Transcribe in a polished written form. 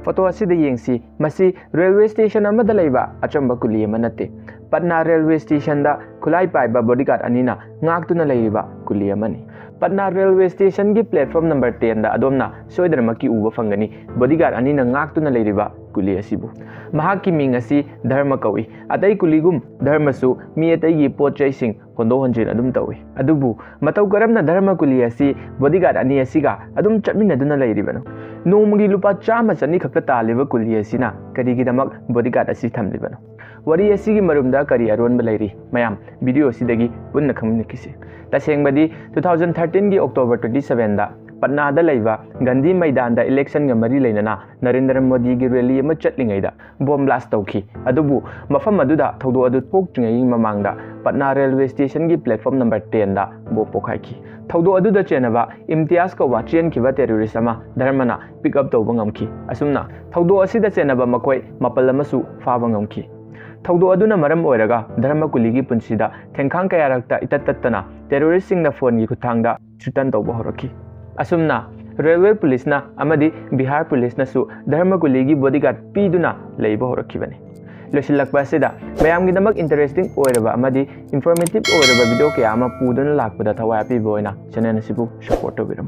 Photo असिदा येंगसी मसी railway station अमदा लैबा अचंबा कुली अमा नते Patna railway station दा खुलाई पाइबा बॉडीगार्ड अनीना ngaktuna लैबा कुली अमनी पटना रेलवे स्टेशन की प्लेटफॉर्म नंबर 10 दा अदोमना सोइदरमकी उबा फंगनी बॉडीगार्ड अनीना ngaktuna लैबा कुली असिबु महाकी मिंग असि धर्म कवि अतै कुलीगुम धर्मसु मी अतैगी पोचैसिंग होंदो हंजिन अदुम तवि अदुबु मतौ करमना धर्म कुली असि बॉडीगार्ड अनि असिगा अदुम चटमिनदुना लैरिबनो नोमगी लुपा चामा चनी खक्ता तालिबा कुली असिना करिगिदमक बॉडीगार्ड असि थमलिबनो वरी असिगी मरुमदा करी अरोनबा लैरि मयाम वीडियो असिदगी पुन्ना खमनिकिसि तसेंगबदी 2013 की अक्टोबर 27 दा पटना दा लैबा गांधी मैदान दा इलेक्शन गा मरी लैनना नरेंद्र मोदी की रैली अमा चटलिंगैदा बॉम्ब ब्लास्ट तौखी अदुबु मफम अदुदा थौदो अदु थोक्ट्रिंगै ममांगदा पटना रेलवे स्टेशन की प्लेटफॉर्म नंबर 10 दा बो पोखाइखी थौदो अदुदा चेनबा इम्तियाज का वाचेन खिबा टेररिस्ट अमा धर्मना पिकअप तौबा ngamखी असुमना थौदो असिदा चेनबा मकोय मपल अमसु फाबा ngamखी थौदो अदुना मरम ओइरगा धर्म कुलीगी पुंसीदा थेंखांग कयारक्ता इतत्तना टेररिस्ट सिंगना फोन की खुथांगदा थ्रिटन तौबा होरखी असुमना रेलवे पुलिसना अमदी बिहार पुलिसनसु धर्म कुलीगी बॉडीगार्ड पीदुना लैबा होरखिबने लोसिलक्पा असिदा मयामगिदमक इंटरेस्टिंग ओइरबा अमदी इंफॉर्मेटिव ओइरबा वीडियो कया अमा पुदुना लाकपदा थवाय पीबोइना चैनल असिबु सपोर्ट तौबिरम।